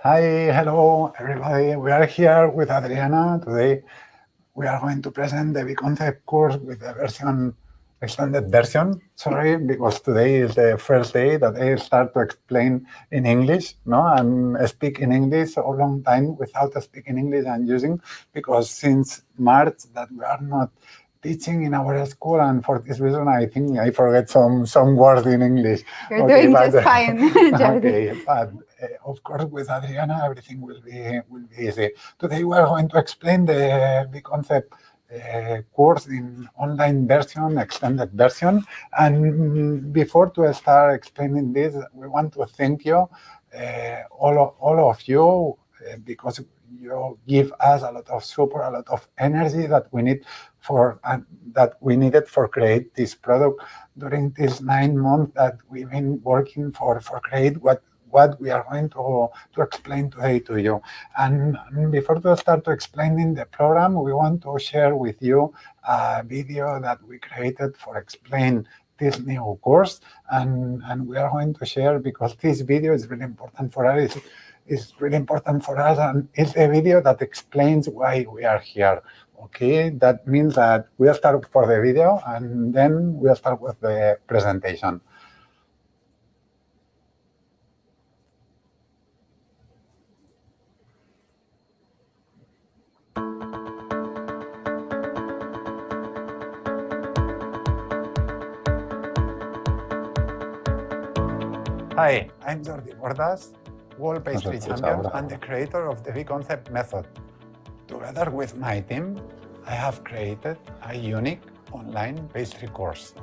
Hi, hello, everybody. We are here with Adrianna. Today, we are going to present the B-Concept course with the extended version. Sorry, because today is the first day that I start to explain in English, no, and speak in English a long time without speaking English and using, because since March that we are not teaching in our school, and for this reason, I think I forget some words in English. You're doing just fine, Jordi. Okay, but of course, with Adriana, everything will be easy. Today, we are going to explain the concept course in online version, extended version. And before to start explaining this, we want to thank you, all of you, because you give us a lot of support, a lot of energy that we need that we needed for create this product during these 9 months that we've been working for create what we are going to explain today to you. And before to start to explaining the program, we want to share with you a video that we created for explain this new course. And we are going to share because this video is really important for us. It's really important for us, and it's a video that explains why we are here. Okay, that means that we'll start for the video, and then we'll start with the presentation. Hi, I'm Jordi Bordas, World Pastry Champion and the creator of the B-Concept method. Together with my team, I have created a unique online pastry course.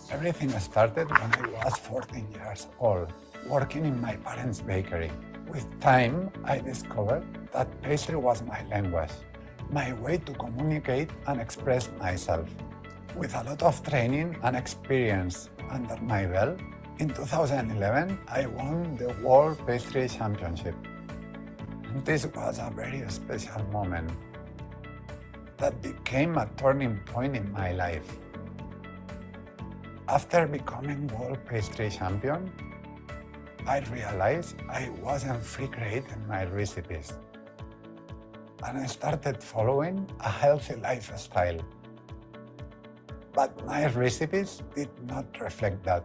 Everything started when I was 14 years old, working in my parents' bakery. With time, I discovered that pastry was my language, my way to communicate and express myself. With a lot of training and experience under my belt, in 2011, I won the World Pastry Championship. This was a very special moment that became a turning point in my life. After becoming World Pastry Champion, I realized I wasn't free creating my recipes, and I started following a healthy lifestyle. But my recipes did not reflect that.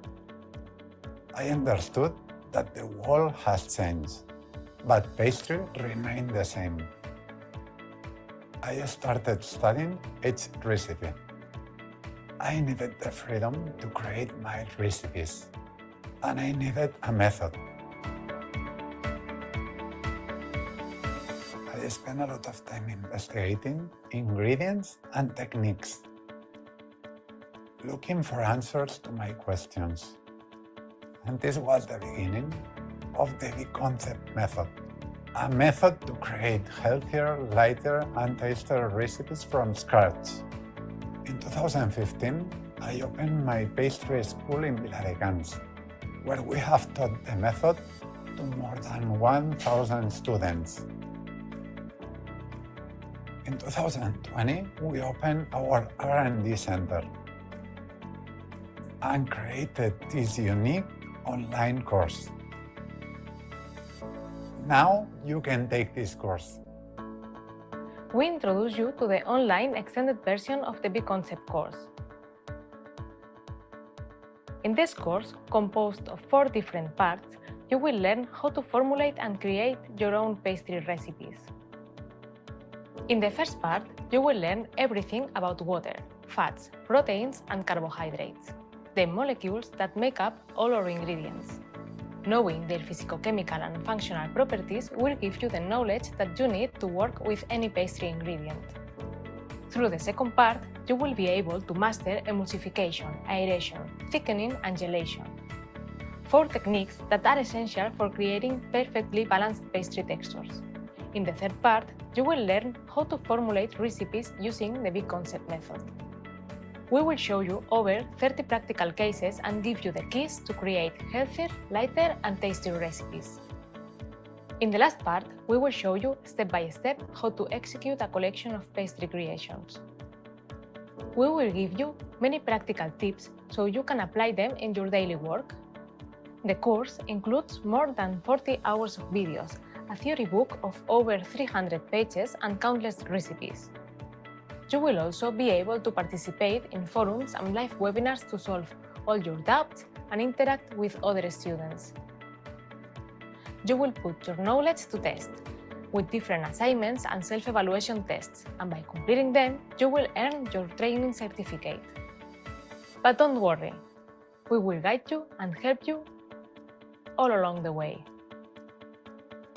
I understood that the world has changed, but pastry remained the same. I started studying each recipe. I needed the freedom to create my recipes, and I needed a method. I spent a lot of time investigating ingredients and techniques, looking for answers to my questions. And this was the beginning of the B-Concept method, a method to create healthier, lighter, and tastier recipes from scratch. In 2015, I opened my pastry school in Viladecans, where we have taught the method to more than 1,000 students. In 2020, we opened our R&D center and created this unique online course. Now you can take this course. We introduce you to the online extended version of the B-Concept course. In this course, composed of 4 different parts, you will learn how to formulate and create your own pastry recipes. In the first part, you will learn everything about water, fats, proteins, and carbohydrates, the molecules that make up all our ingredients. Knowing their physicochemical and functional properties will give you the knowledge that you need to work with any pastry ingredient. Through the second part, you will be able to master emulsification, aeration, thickening, and gelation, 4 techniques that are essential for creating perfectly balanced pastry textures. In the third part, you will learn how to formulate recipes using the B-Concept method. We will show you over 30 practical cases and give you the keys to create healthier, lighter, and tastier recipes. In the last part, we will show you step by step how to execute a collection of pastry creations. We will give you many practical tips so you can apply them in your daily work. The course includes more than 40 hours of videos a theory book of over 300 pages and countless recipes. You will also be able to participate in forums and live webinars to solve all your doubts and interact with other students. You will put your knowledge to test with different assignments and self-evaluation tests, and by completing them, you will earn your training certificate. But don't worry, we will guide you and help you all along the way.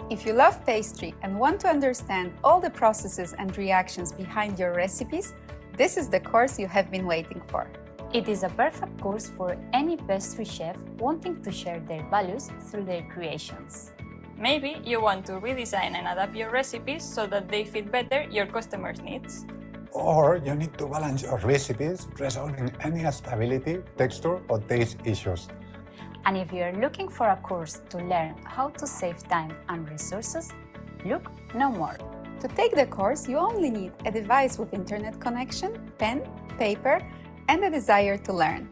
If you love pastry and want to understand all the processes and reactions behind your recipes, this is the course you have been waiting for. It is a perfect course for any pastry chef wanting to share their values through their creations. Maybe you want to redesign and adapt your recipes so that they fit better your customers' needs. Or you need to balance your recipes, resolving any stability, texture, or taste issues. And if you are looking for a course to learn how to save time and resources, look no more. To take the course, you only need a device with internet connection, pen, paper, and a desire to learn.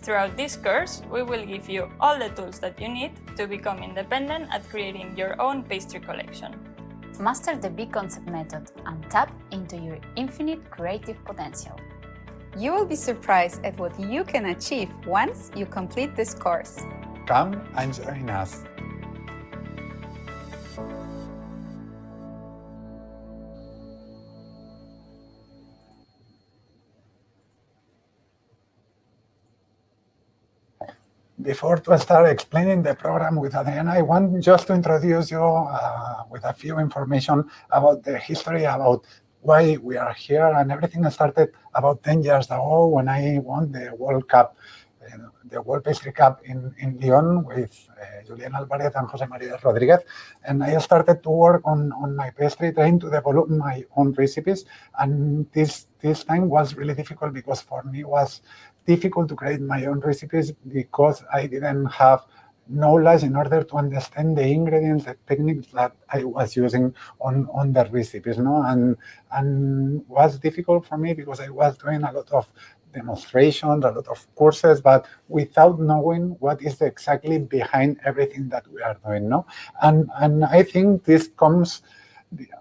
Throughout this course, we will give you all the tools that you need to become independent at creating your own pastry collection. Master the big concept method and tap into your infinite creative potential. You will be surprised at what you can achieve once you complete this course. Come and join us. Before to start explaining the program with Adrianna, I want just to introduce you with a few information about the history, about why we are here, and everything started about 10 years ago when I won the World Cup, the World Pastry Cup in Lyon with Julian Alvarez and Jose Maria Rodriguez. And I started to work on my pastry, trying to develop my own recipes. And this time was really difficult because for me it was difficult to create my own recipes because I didn't have knowledge in order to understand the ingredients, the techniques that I was using on the recipes, and was difficult for me because I was doing a lot of demonstrations, a lot of courses, but without knowing what is exactly behind everything that we are doing, And I think this comes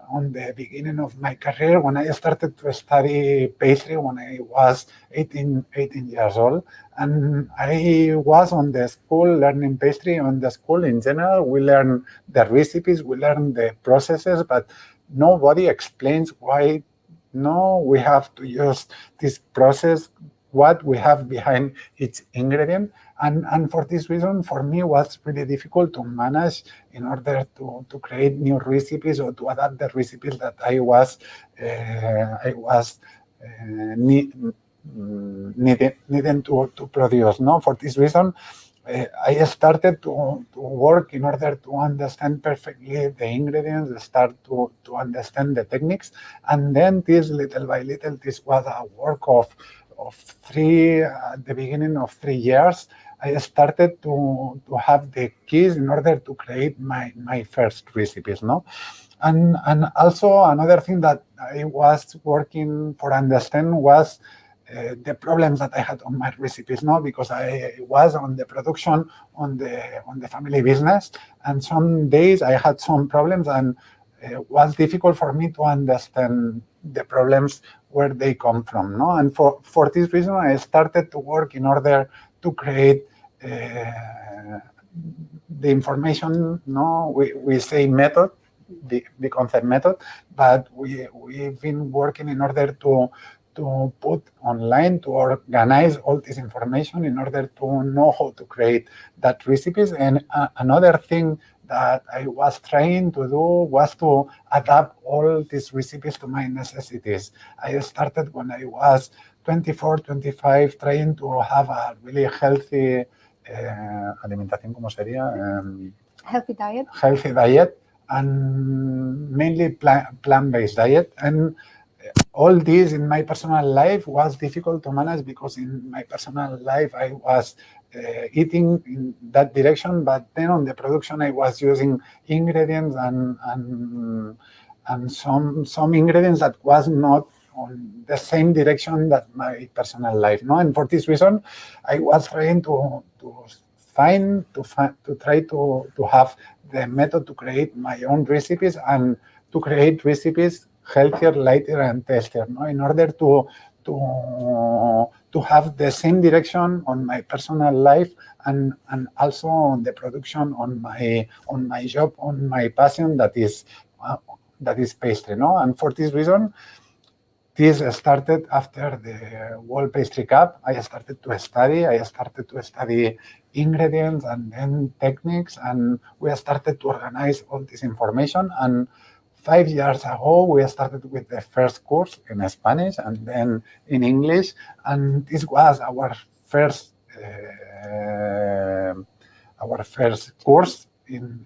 on the beginning of my career when I started to study pastry when I was 18 years old. And I was on the school learning pastry. On the school in general, we learn the recipes, we learn the processes, but nobody explains why we have to use this process, what we have behind each ingredient. And for this reason, for me, it was really difficult to manage in order to create new recipes or to adapt the recipes that I was needing to produce. For this reason, I started to work in order to understand perfectly the ingredients, start to understand the techniques, and then this little by little, this was a work of at the beginning of 3 years. I started to have the keys in order to create my first recipes, And also another thing that I was working for understand was the problems that I had on my recipes, because I was on the production on the family business, and some days I had some problems, and it was difficult for me to understand the problems where they come from, And for this reason, I started to work in order to create the information. We say method, the concept method, but we've been working in order to put online, to organize all this information in order to know how to create that recipes. And another thing that I was trying to do was to adapt all these recipes to my necessities. I started when I was 24, 25, trying to have a really healthy alimentación, ¿cómo sería? Healthy diet. Healthy diet, and mainly plant-based diet. And all this in my personal life was difficult to manage because in my personal life I was eating in that direction, but then on the production I was using ingredients and some ingredients that was not on the same direction that my personal life, And for this reason, I was trying to try to have the method to create my own recipes and to create recipes healthier, lighter, and tastier, no? In order to have the same direction on my personal life and also on the production on my job, on my passion that is pastry, no? And for this reason, this started after the World Pastry Cup. I started to study ingredients and then techniques, and we started to organize all this information. And 5 years ago, we started with the first course in Spanish and then in English, and this was our first course in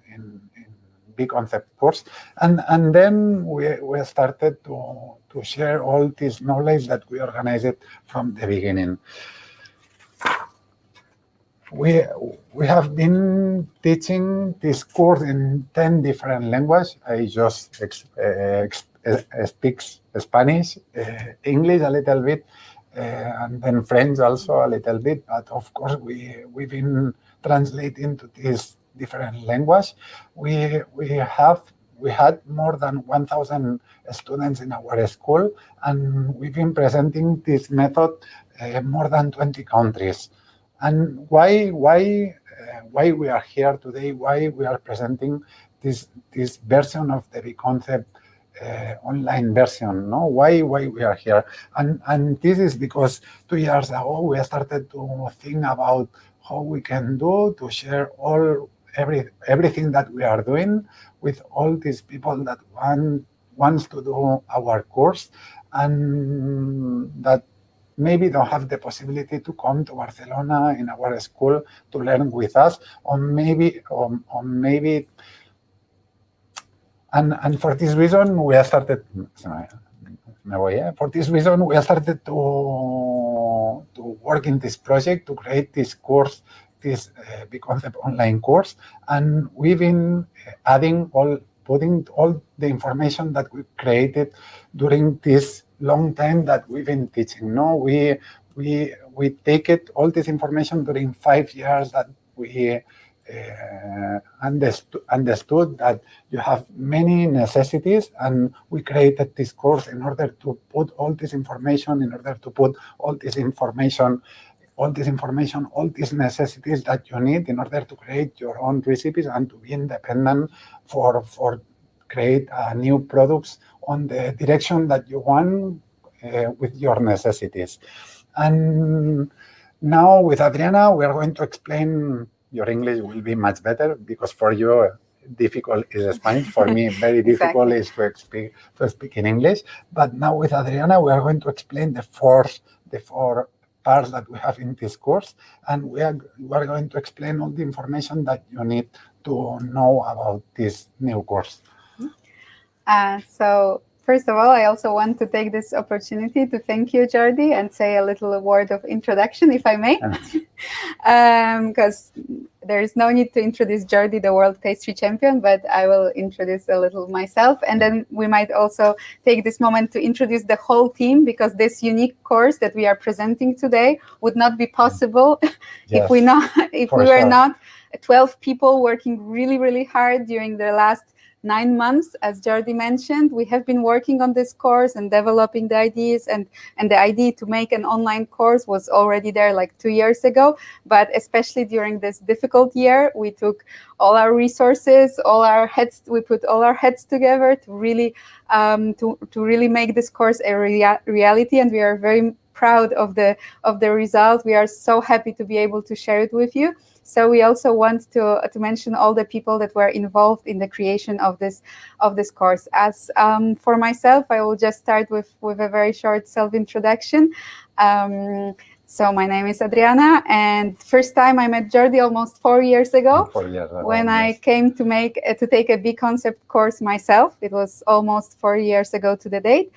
big concept course, and then we started to share all this knowledge that we organized from the beginning. We have been teaching this course in 10 different languages. I just speak Spanish, English a little bit, and then French also a little bit. But of course, we've been translating to these different languages. We had more than 1,000 students in our school, and we've been presenting this method more than 20 countries. And why we are here today? Why we are presenting this version of the big concept online version? No, why we are here? And this is because 2 years ago we started to think about how we can do to share everything that we are doing with all these people that wants to do our course and that maybe don't have the possibility to come to Barcelona in our school to learn with us, or maybe and for this reason we started. For this reason, we started to work in this project to create this course, this big concept online course, and we've been putting all the information that we created during this long time that we've been teaching. No, we take it all this information during 5 years that we understood that you have many necessities, and we created this course in order to put all this information, all these necessities that you need in order to create your own recipes and to be independent for create new products on the direction that you want with your necessities. And now with Adrianna, we are going to explain. Your English will be much better because for you, difficult is Spanish. For me, very difficult is to speak in English. But now with Adrianna, we are going to explain the four parts that we have in this course, and we are going to explain all the information that you need to know about this new course. So first of all, I also want to take this opportunity to thank you, Jordi, and say a little word of introduction, if I may, because there is no need to introduce Jordi, the world pastry champion, but I will introduce a little myself. And then we might also take this moment to introduce the whole team, because this unique course that we are presenting today would not be possible if we were not 12 people working really, really hard during the last 9 months. As Jordi mentioned, we have been working on this course and developing the ideas, and the idea to make an online course was already there like 2 years ago. But especially during this difficult year, we took all our resources, we put all our heads together to really make this course a reality, and we are very proud of the result. We are so happy to be able to share it with you. So we also want to mention all the people that were involved in the creation of this course. As for myself, I will just start with a very short self-introduction. So my name is Adrianna, and first time I met Jordi almost 4 years ago. 4 years ago, when I came to take a big concept course myself. It was almost 4 years ago to the date.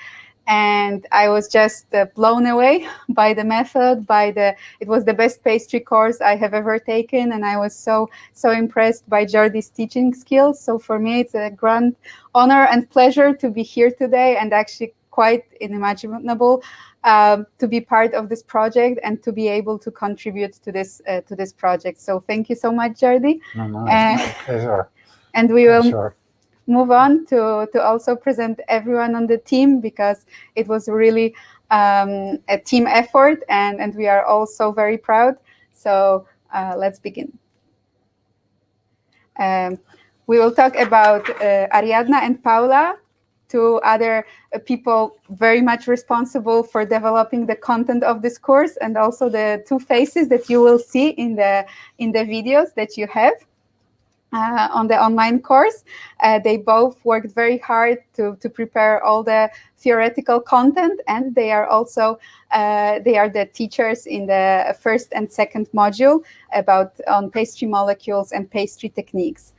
And I was just blown away by the method, it was the best pastry course I have ever taken, and I was so impressed by Jordi's teaching skills. So for me, it's a grand honor and pleasure to be here today, and actually quite unimaginable to be part of this project and to be able to contribute to this project. So thank you so much, Jordi. No, it's my pleasure. And we will Sure. move on to also present everyone on the team, because it was really a team effort, and we are all so very proud. So let's begin. We will talk about Ariadna and Paula, two other people very much responsible for developing the content of this course, and also the two faces that you will see in the videos that you have on the online course. They both worked very hard to prepare all the theoretical content, and they are also they are the teachers in the first and second module on pastry molecules and pastry techniques.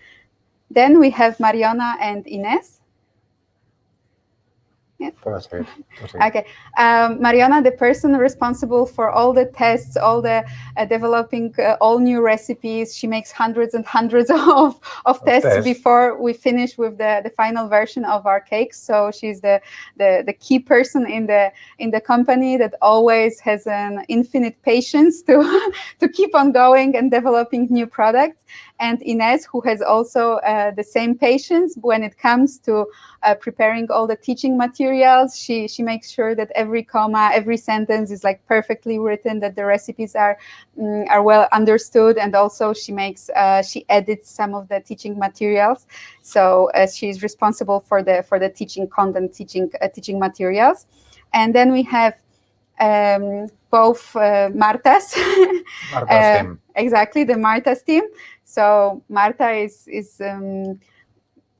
Then we have Mariana and Ines. Yeah. Proceed. Okay, Mariana, the person responsible for all the tests, all the developing all new recipes. She makes hundreds and hundreds of tests before we finish with the final version of our cakes. So she's the key person in the company that always has an infinite patience to keep on going and developing new products. And Ines, who has also the same patience when it comes to preparing all the teaching materials. She makes sure that every comma, every sentence is like perfectly written, that the recipes are well understood, and also she edits some of the teaching materials. So she's responsible for the teaching content, teaching materials. And then we have both Marta's team. Exactly, the Marta's team. So Marta is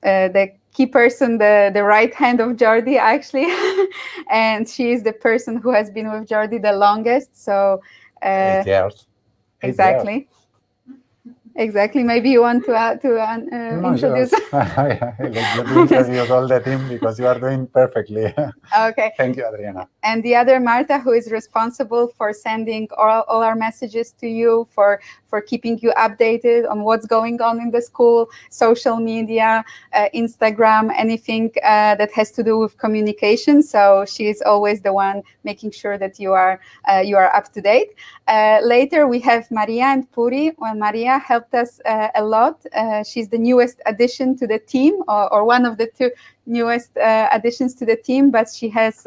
the key person, the right hand of Jordi, actually, and she is the person who has been with Jordi the longest. So 8 years. Exactly. Exactly. Maybe you want to introduce. Let me introduce all the team, because you are doing perfectly. Okay. Thank you, Adriana. And the other Marta, who is responsible for sending all our messages to you, for keeping you updated on what's going on in the school, social media, Instagram, anything that has to do with communication. So she is always the one making sure that you are up to date. Later we have Maria and Puri. Well, Maria helped us a lot. She's the newest addition to the team, or one of the two newest additions to the team, but she has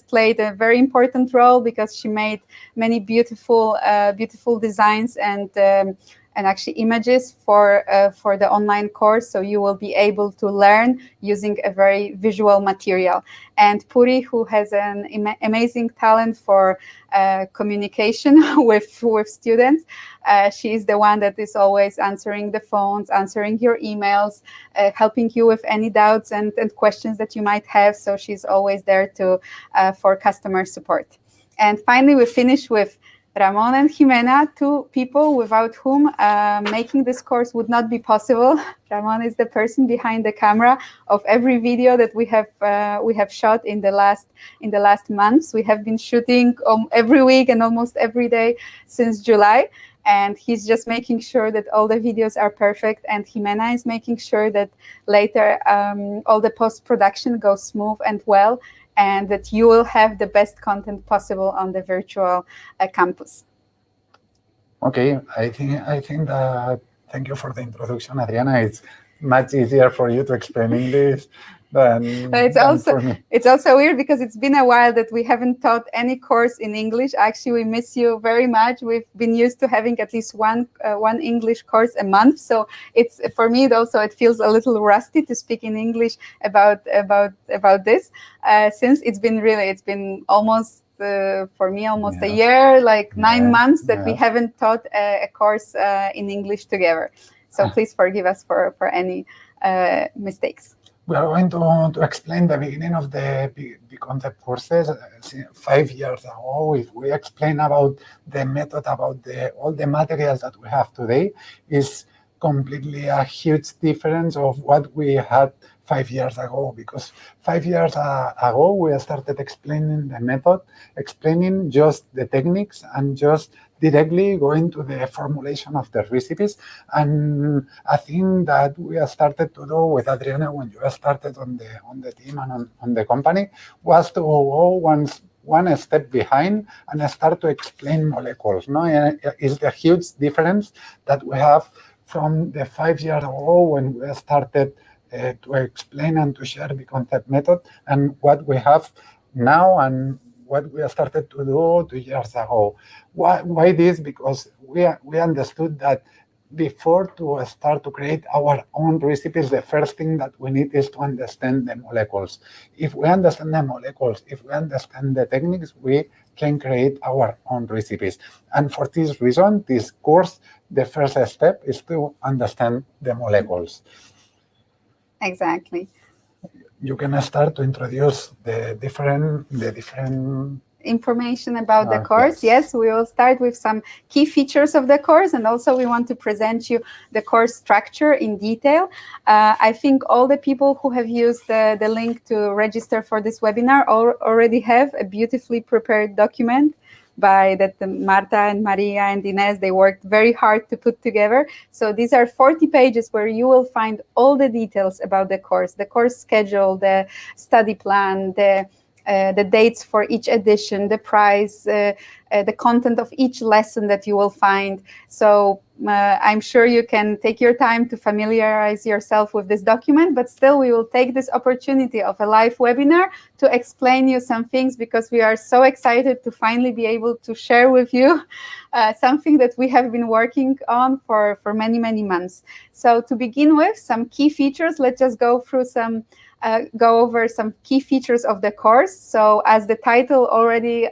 played a very important role, because she made many beautiful designs and actually images for the online course, so you will be able to learn using a very visual material. And Puri, who has an amazing talent for communication with students, she is the one that is always answering the phones, answering your emails, helping you with any doubts and questions that you might have. So she's always there for customer support. And finally, we finish with Ramon and Jimena, two people without whom making this course would not be possible. Ramon is the person behind the camera of every video that we have shot in the last months. We have been shooting every week and almost every day since July. And he's just making sure that all the videos are perfect. And Jimena is making sure that later all the post-production goes smooth and well, and that you will have the best content possible on the virtual campus. Okay, I think that, thank you for the introduction, Adriana. It's much easier for you to explain English than for me. It's also weird, because it's been a while that we haven't taught any course in English. Actually, we miss you very much. We've been used to having at least one English course a month. So it's, for me, it feels a little rusty to speak in English about this, since it's been almost for me almost a year, like 9 months that we haven't taught a course in English together. So please forgive us for any mistakes. We are going to explain the beginning of the concept courses. 5 years ago, if we explain about the method, about all the materials that we have today, is completely a huge difference of what we had 5 years ago, because 5 years ago we started explaining the method, explaining just the techniques, and just directly going to the formulation of the recipes. And I think that we started to do with Adriana, when you started on the team and on the company, was to go one step behind and start to explain molecules. No, it's the huge difference that we have from the 5 years ago when we started to explain and to share the concept method, and what we have now and what we started to do 2 years ago. Why this? Because we understood that before to start to create our own recipes, the first thing that we need is to understand the molecules. If we understand the molecules, if we understand the techniques, we can create our own recipes. And for this reason, this course, the first step is to understand the molecules. Exactly. You can start to introduce the different information about the course. Yes, we will start with some key features of the course, and also we want to present you the course structure in detail. I think all the people who have used the link to register for this webinar already have a beautifully prepared document by that Marta and Maria and Inez, they worked very hard to put together. So these are 40 pages where you will find all the details about the course schedule, the study plan, the dates for each edition, the price, the content of each lesson that you will find. So I'm sure you can take your time to familiarize yourself with this document, but still we will take this opportunity of a live webinar to explain you some things, because we are so excited to finally be able to share with you something that we have been working on for many, many months. So to begin with, some key features, let's just go through go over some key features of the course. So as the title already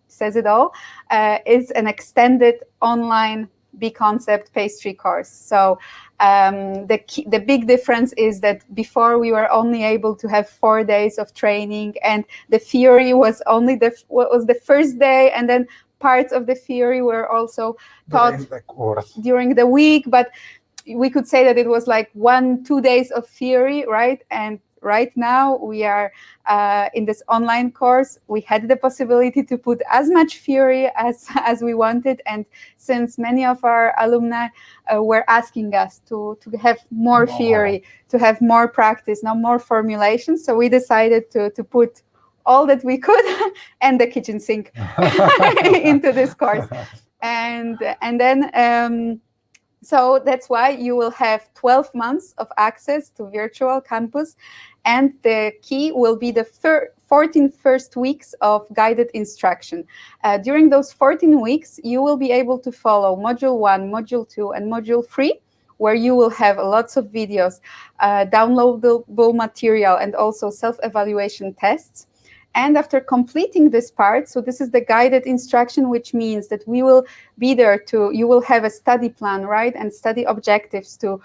says it all, it's an extended online B-Concept pastry course. So the big difference is that before we were only able to have 4 days of training, and the theory was only the first day, and then parts of the theory were also taught during the week, but we could say that it was like 1-2 days of theory, right? And right now we are in this online course. We had the possibility to put as much theory as we wanted, and since many of our alumni were asking us to have more theory, to have more practice, now more formulation, so we decided to put all that we could and the kitchen sink into this course. And then so that's why you will have 12 months of access to virtual campus, and the key will be the 14 first weeks of guided instruction. During those 14 weeks, you will be able to follow Module 1, Module 2, and Module 3, where you will have lots of videos, downloadable material, and also self-evaluation tests. And after completing this part, so this is the guided instruction, which means that we will be there you will have a study plan, right? And study objectives to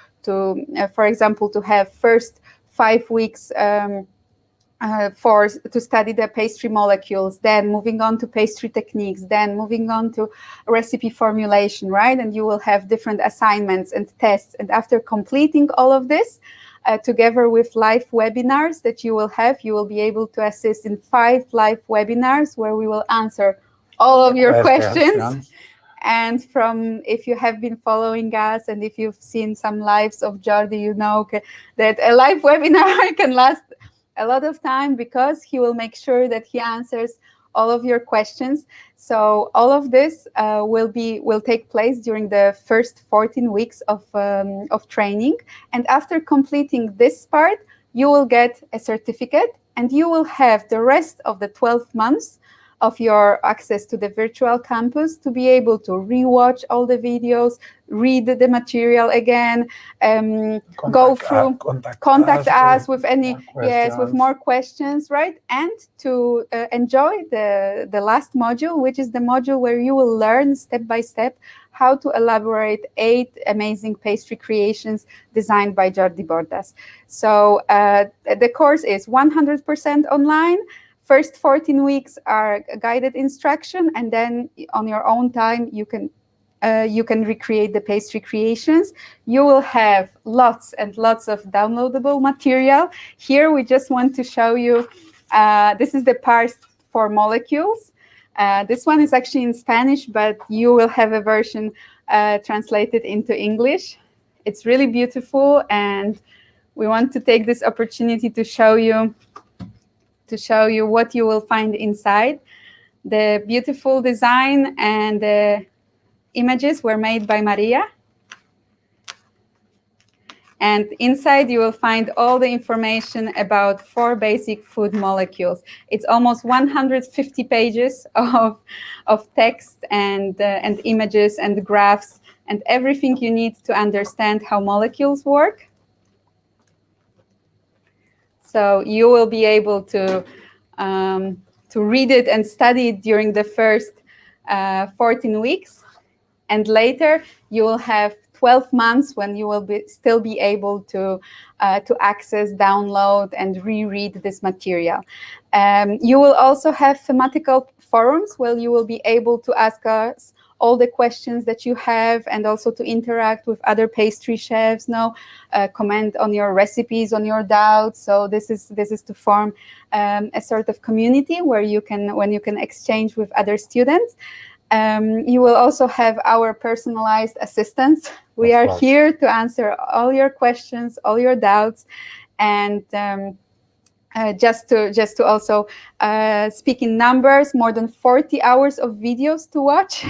for example, to have first 5 weeks to study the pastry molecules, then moving on to pastry techniques, then moving on to recipe formulation, right? And you will have different assignments and tests. And after completing all of this, together with live webinars that you will be able to assist in 5 live webinars where we will answer all of your questions. And if you have been following us and if you've seen some lives of Jordi, you know that a live webinar can last a lot of time, because he will make sure that he answers all of your questions. So all of this will take place during the first 14 weeks of training. And after completing this part, you will get a certificate, and you will have the rest of the 12 months of your access to the virtual campus to be able to rewatch all the videos, read the material again, go through, contact us with any, with more questions, right? And to enjoy the last module, which is the module where you will learn step by step how to elaborate 8 amazing pastry creations designed by Jordi Bordas. So the course is 100% online. First 14 weeks are guided instruction, and then on your own time you can recreate the pastry creations. You will have lots and lots of downloadable material. Here we just want to show you, this is the part for molecules. This one is actually in Spanish, but you will have a version translated into English. It's really beautiful, and we want to take this opportunity to show you what you will find inside. The beautiful design and the images were made by Maria. And inside you will find all the information about 4 basic food molecules. It's almost 150 pages of text and images and graphs and everything you need to understand how molecules work. So you will be able to read it and study it during the first 14 weeks. And later you will have 12 months when you will still be able to access, download, and reread this material. You will also have thematical forums where you will be able to ask us all the questions that you have, and also to interact with other pastry chefs, comment on your recipes, on your doubts. So this is to form a sort of community where you can exchange with other students. You will also have our personalized assistants. We are here to answer all your questions, all your doubts, and just to also speak in numbers, more than 40 hours of videos to watch.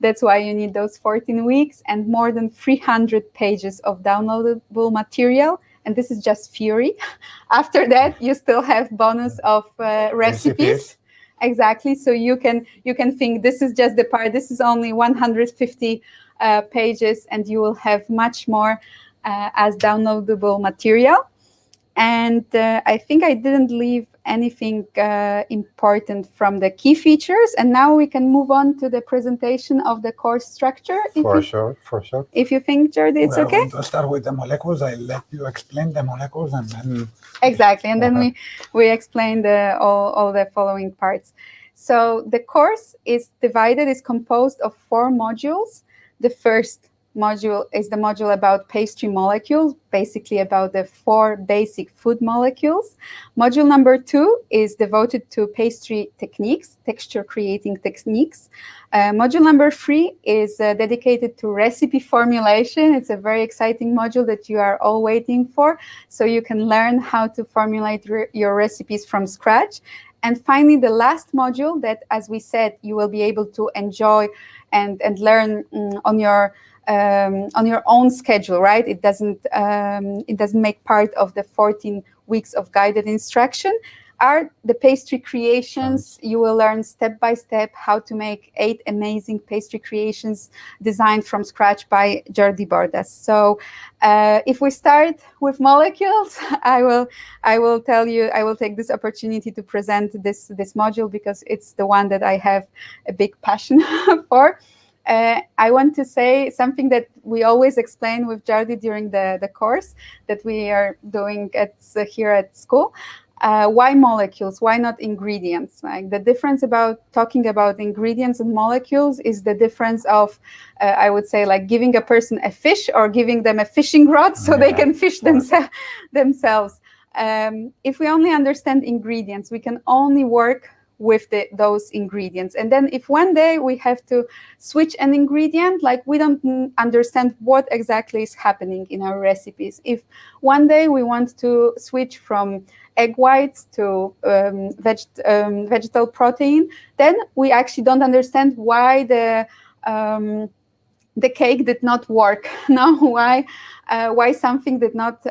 That's why you need those 14 weeks, and more than 300 pages of downloadable material. And this is just theory. After that, you still have bonus of recipes. Exactly. So you can think this is just the part. This is only 150 pages, and you will have much more as downloadable material. And I think I didn't leave anything important from the key features. And now we can move on to the presentation of the course structure. For sure. If you think, Jordi, it's okay? We're going to start with the molecules. I'll let you explain the molecules, and then... Exactly. And then we explain all the following parts. So the course is composed of 4 modules. The first module is the module about pastry molecules, basically about the 4 basic food molecules. Module number 2 is devoted to pastry techniques, texture creating techniques. Module number 3 is dedicated to recipe formulation. It's a very exciting module that you are all waiting for, so you can learn how to formulate your recipes from scratch. And finally, the last module that, as we said, you will be able to enjoy and learn on your own schedule, right? It doesn't make part of the 14 weeks of guided instruction. Are the pastry creations. You will learn step by step how to make 8 amazing pastry creations designed from scratch by Jordi Bordas. So if we start with molecules, I will take this opportunity to present this module because it's the one that I have a big passion for. I want to say something that we always explain with Jordi during the course that we are doing here at school. Why molecules? Why not ingredients? Like the difference about talking about ingredients and molecules is the difference of, I would say, like giving a person a fish or giving them a fishing rod so they can fish themselves. If we only understand ingredients, we can only work with those ingredients. And then if one day we have to switch an ingredient, like we don't understand what exactly is happening in our recipes. If one day we want to switch from egg whites to vegetable protein, then we actually don't understand why the cake did not work. No, why something did not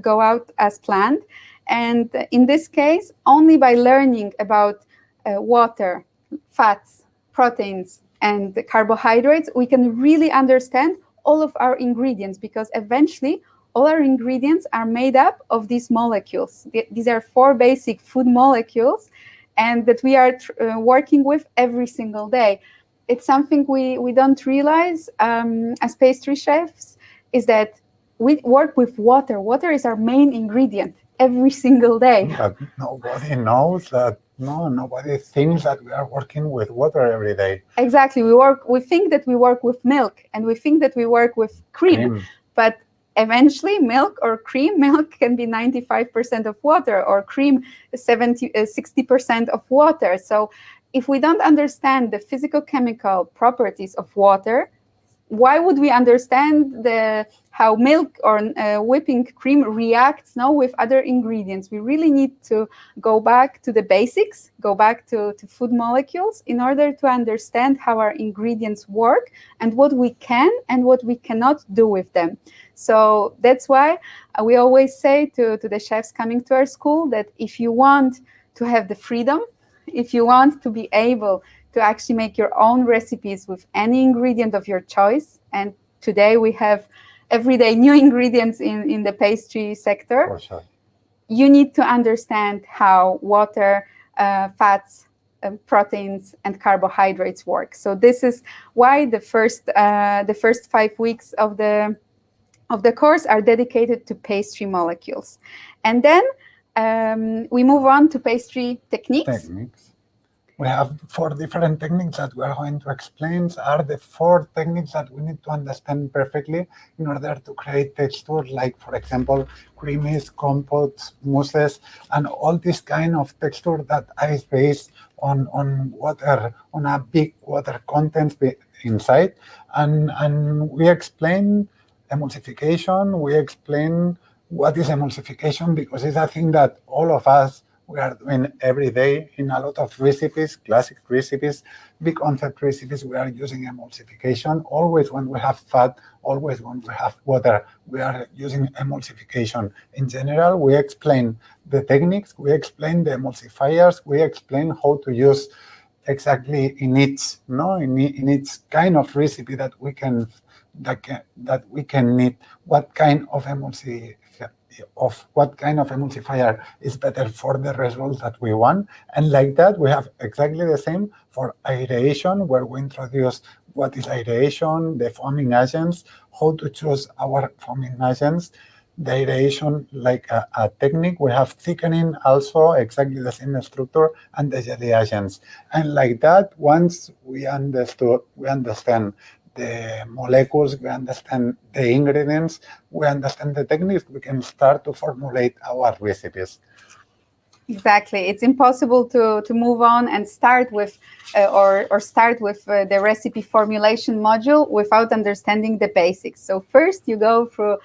go out as planned. And in this case, only by learning about water, fats, proteins, and the carbohydrates, we can really understand all of our ingredients, because eventually all our ingredients are made up of these molecules. These are 4 basic food molecules, and that we are working with every single day. It's something we don't realize as pastry chefs, is that we work with water. Water is our main ingredient every single day. But nobody knows that. No, nobody thinks that we are working with water every day. Exactly. We think that we work with milk, and we think that we work with cream. But eventually milk can be 95% of water, or cream 60% of water. So if we don't understand the physical-chemical properties of water, why would we understand how milk or whipping cream reacts with other ingredients? We really need to go back to the basics, go back to food molecules in order to understand how our ingredients work and what we can and what we cannot do with them. So that's why we always say to the chefs coming to our school that if you want to have the freedom, if you want to be able to actually make your own recipes with any ingredient of your choice, and today we have everyday new ingredients in the pastry sector, For sure. you need to understand how water, fats, proteins, and carbohydrates work. So this is why the first 5 weeks of the course are dedicated to pastry molecules, and then we move on to pastry techniques. We have 4 different techniques that we are going to explain. Are the 4 techniques that we need to understand perfectly in order to create textures, like, for example, creamies, compotes, mousses, and all this kind of texture that is based on water, on a big water content inside. And we explain emulsification. We explain what is emulsification, because it's a thing that all of us we are doing every day in a lot of recipes, classic recipes, big concept recipes. We are using emulsification. Always when we have fat, always when we have water, we are using emulsification. In general, we explain the techniques, we explain the emulsifiers, we explain how to use exactly in each kind of recipe that we can need, what kind of emulsifier is better for the results that we want. And like that, we have exactly the same for aeration, where we introduce what is aeration, the foaming agents, how to choose our foaming agents, the aeration like a technique. We have thickening also, exactly the same structure, and the jelly agents. And like that, once we understand the molecules, we understand the ingredients, we understand the techniques, we can start to formulate our recipes. Exactly. It's impossible to move on and start with the recipe formulation module without understanding the basics. So first you go through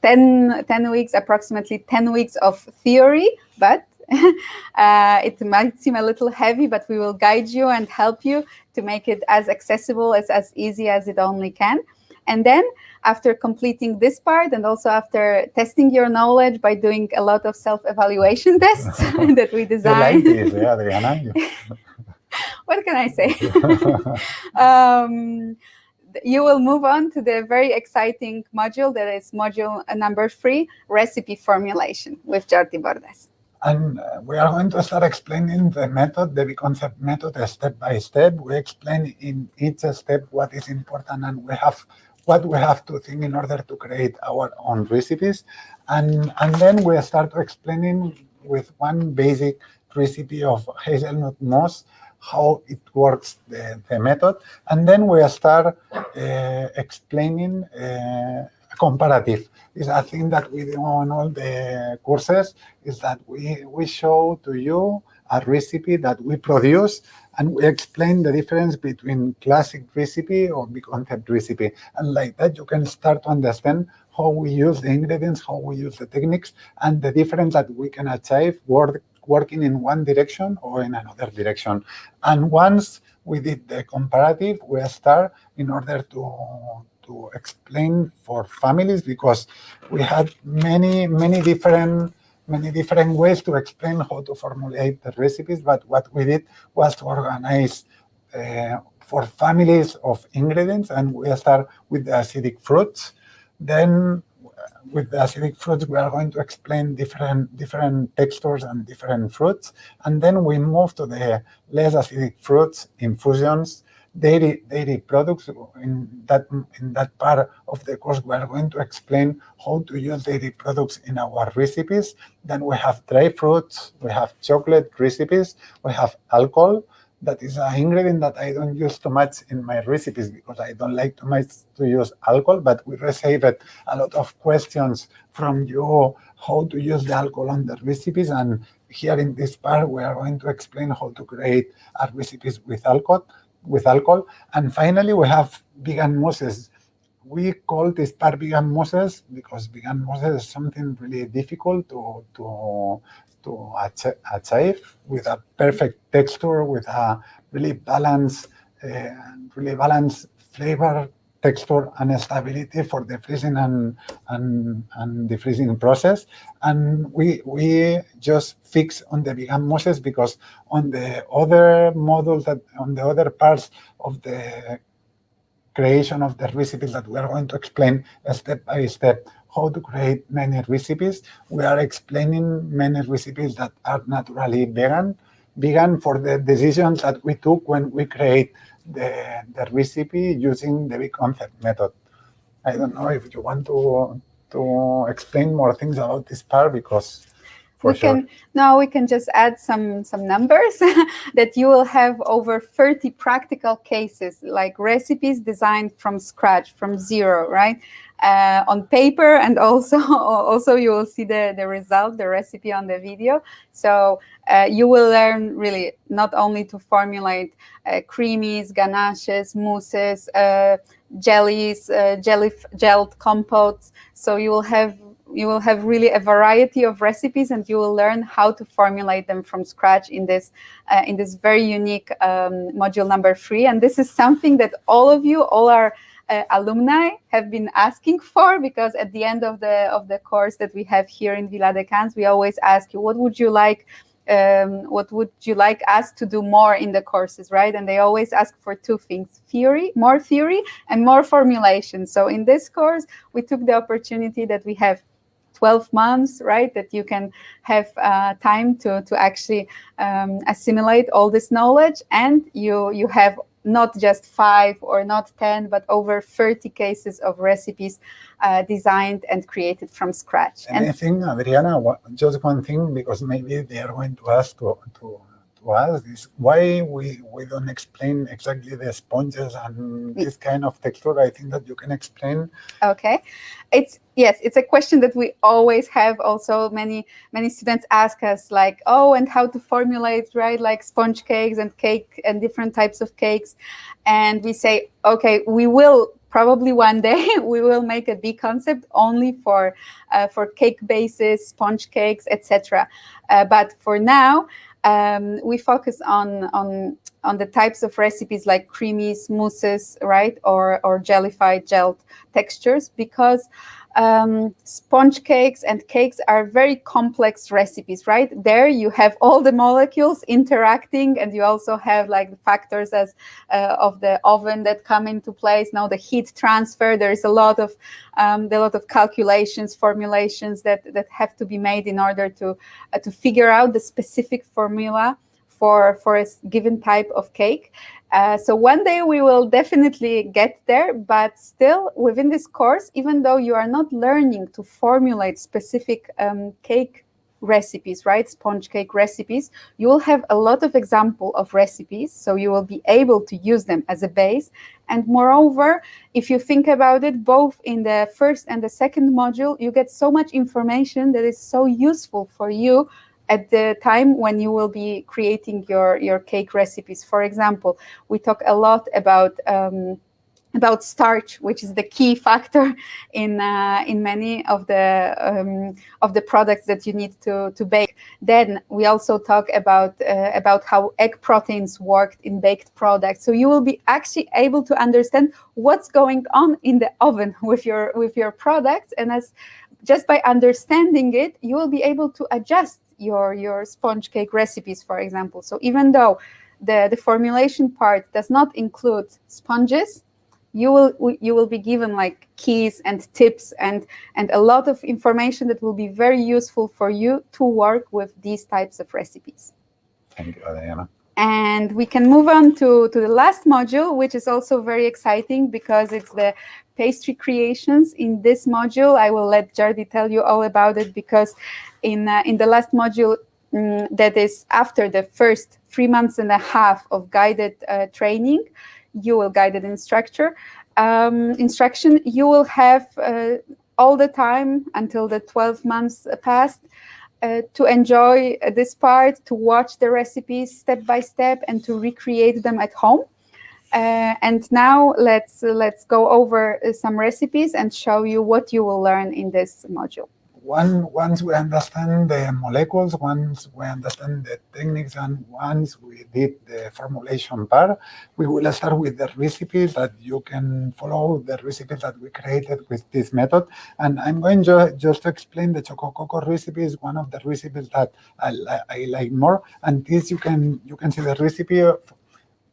10 weeks, approximately 10 weeks of theory, but it might seem a little heavy, but we will guide you and help you to make it as accessible, as easy as it only can. And then after completing this part, and also after testing your knowledge by doing a lot of self-evaluation tests that we designed. You like this, Adrianna? What can I say? You will move on to the very exciting module, that is module number 3, recipe formulation with Jordi Bordas. And we are going to start explaining the method, the concept method, step by step. We explain in each step what is important, and what we have to think in order to create our own recipes. And then we start explaining with one basic recipe of hazelnut mousse, how it works, the method. And then we start explaining comparative. Is a thing that we do on all the courses, is that we show to you a recipe that we produce, and we explain the difference between classic recipe or big concept recipe. And like that, you can start to understand how we use the ingredients, how we use the techniques, and the difference that we can achieve working in one direction or in another direction. And once we did the comparative, we start in order to explain for families, because we had many different ways to explain how to formulate the recipes. But what we did was to organize for families of ingredients, and we start with the acidic fruits. Then with the acidic fruits, we are going to explain different textures and different fruits. And then we move to the less acidic fruits, infusions, dairy products. In that part of the course, we are going to explain how to use dairy products in our recipes. Then we have dry fruits, we have chocolate recipes, we have alcohol. That is an ingredient that I don't use too much in my recipes, because I don't like too much to use alcohol, but we received a lot of questions from you how to use the alcohol on the recipes. And here in this part, we are going to explain how to create our recipes with alcohol. And finally, we have vegan mousses. We call this part vegan mousses because vegan mousses is something really difficult to achieve, with a perfect texture, with a really balanced flavor texture and stability for the freezing and defreezing process. And we just fix on the vegan mousses because on the other models, that on the other parts of the creation of the recipes that we are going to explain step by step how to create many recipes, we are explaining many recipes that are naturally vegan for the decisions that we took when we create the recipe using the big concept method. I don't know if you want to explain more things about this part, because we can just add some numbers that you will have over 30 practical cases, like recipes designed from scratch, from zero, right? On paper, and also you will see the result, the recipe on the video. So you will learn really not only to formulate creamies, ganaches, mousses, jellies, gelled compotes. So you will have really a variety of recipes, and you will learn how to formulate them from scratch in this very unique module number 3. And this is something that all our alumni have been asking for, because at the end of the course that we have here in Villa de Cans, we always ask you, what would you like us to do more in the courses, right? And they always ask for two things: more theory and more formulation. So in this course, we took the opportunity that we have 12 months, right, that you can have time to actually assimilate all this knowledge, and you have not just 5 or not 10, but over 30 cases of recipes designed and created from scratch. And I think, Adrianna, just one thing, because maybe they are going to ask to us, is why we don't explain exactly the sponges and this kind of texture. I think that you can explain. Okay, it's a question that we always have. Also, many students ask us, like, oh, and how to formulate, right, like sponge cakes and cake and different types of cakes. And we say, okay, we will probably one day we will make a big concept only for cake bases, sponge cakes, etc. But for now, we focus on the types of recipes like creamies, mousses, right, or jellified, gelled textures, because sponge cakes and cakes are very complex recipes, right? There you have all the molecules interacting, and you also have like the factors as of the oven that come into place. Now the heat transfer, there is a lot of calculations, formulations that have to be made in order to figure out the specific formula for a given type of cake. So one day we will definitely get there, but still within this course, even though you are not learning to formulate specific cake recipes, right, sponge cake recipes, you will have a lot of example of recipes, so you will be able to use them as a base. And moreover, if you think about it, both in the first and the second module, you get so much information that is so useful for you at the time when you will be creating your cake recipes. For example, we talk a lot about starch, which is the key factor in many of the products that you need to bake. Then we also talk about how egg proteins work in baked products. So you will be actually able to understand what's going on in the oven with your products, and just by understanding it, you will be able to adjust your sponge cake recipes, for example. So even though the formulation part does not include sponges, you will be given like keys and tips and a lot of information that will be very useful for you to work with these types of recipes. Thank you, Adrianna. And we can move on to the last module, which is also very exciting because it's the pastry creations. In this module, I will let Jordi tell you all about it, because in the last module, that is after the first 3.5 months of guided training, guided instruction, you will have all the time until the 12 months passed to enjoy this part, to watch the recipes step by step and to recreate them at home. And now let's go over some recipes and show you what you will learn in this module. once we understand the molecules, once we understand the techniques, and once we did the formulation part, we will start with the recipes that you can follow, the recipes that we created with this method. And I'm going just to explain the Choco Coco recipe is one of the recipes that I like more. And this you can see the recipe.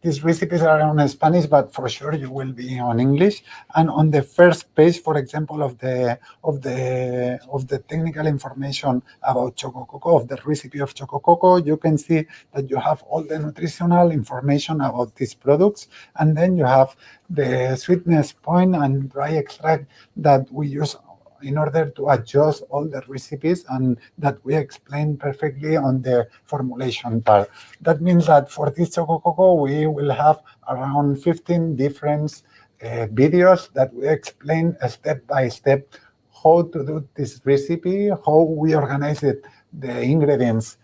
These recipes are on Spanish, but for sure you will be on English. And on the first page, for example, of the technical information about Choco Coco, of the recipe of Choco Coco, you can see that you have all the nutritional information about these products, and then you have the sweetness point and dry extract that we use in order to adjust all the recipes, and that we explain perfectly on the formulation part. That means that for this Choco Coco, we will have around 15 different videos that we explain step by step how to do this recipe, how we organize it, the ingredients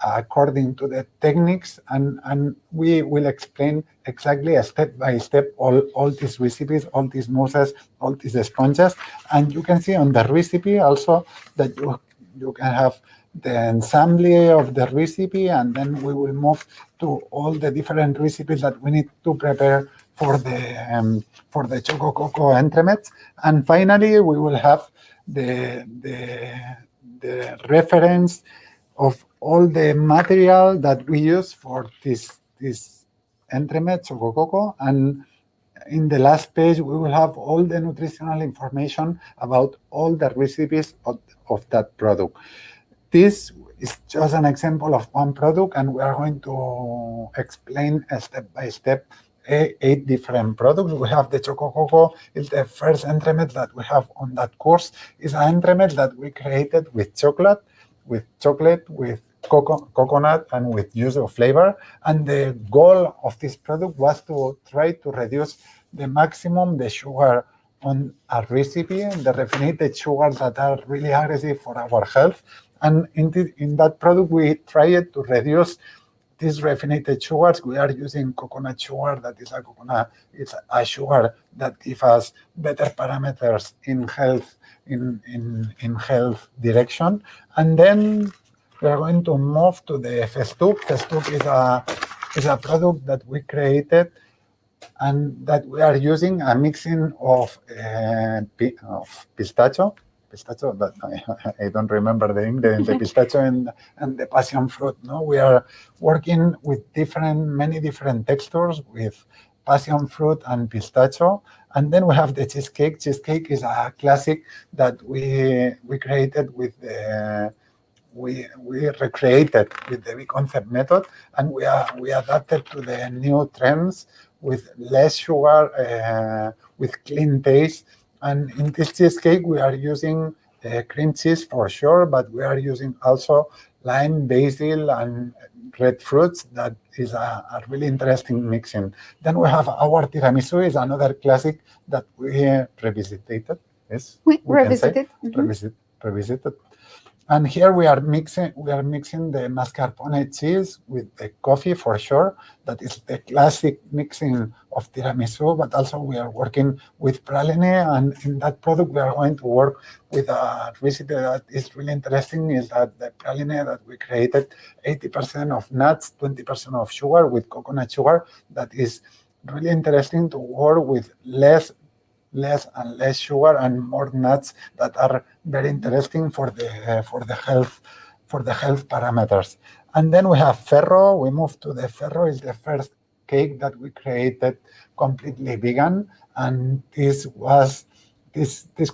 according to the techniques, and we will explain exactly step by step all these recipes, all these mousses, all these sponges. And you can see on the recipe also that you can have the ensemble of the recipe, and then we will move to all the different recipes that we need to prepare for the Choco Coco entremets. And finally, we will have the reference of all the material that we use for this entremet Choco Coco. And in the last page, we will have all the nutritional information about all the recipes of that product. This is just an example of one product, and we are going to explain step by step 8 different products. We have the Choco Coco. It's the first entremet that we have on that course. It's an entremet that we created with chocolate, with coconut, and with yuzu flavor. And the goal of this product was to try to reduce the maximum the sugar on a recipe, the refined sugars that are really aggressive for our health. And in that product, we tried to reduce these refined sugars. We are using coconut sugar, that is it's a sugar that gives us better parameters in health, in health direction. And then we are going to move to the festook. Festook is a product that we created and that we are using a mixing of pistachio, but I don't remember the ingredients, the pistachio and the passion fruit. No, we are working with many different textures with passion fruit and pistachio. And then we have the cheesecake. Cheesecake is a classic that we created with we recreated with the concept method, and we adapted to the new trends with less sugar, with clean taste. And in this cheesecake, we are using cream cheese for sure, but we are using also lime, basil, and red fruits. That is a really interesting mixing. Then we have our tiramisu, is another classic that we revisited. Yes, we revisited. Revisited. And here we are mixing the mascarpone cheese with the coffee for sure. That is the classic mixing of tiramisu, but also we are working with praline. And in that product, we are going to work with a recipe that is really interesting, is that the praline that we created, 80% of nuts, 20% of sugar with coconut sugar. That is really interesting to work with less and less sugar and more nuts that are very interesting for the health parameters. And then we have ferro. We move to the ferro. Is the first cake that we created completely vegan, and this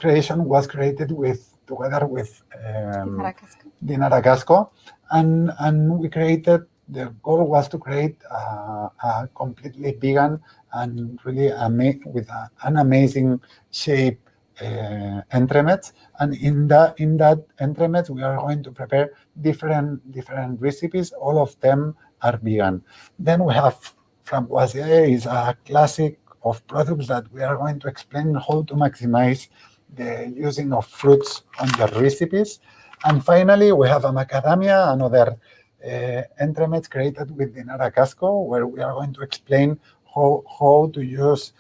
creation was created together with Dinara Casco, and we created. The goal was to create a completely vegan and really with an amazing shape entremets. And in that entremets, we are going to prepare different recipes. All of them are vegan. Then we have framboisier, is a classic of products that we are going to explain how to maximize the using of fruits on the recipes. And finally, we have a macadamia, another entremets created with Dinara Casco, where we are going to explain how to use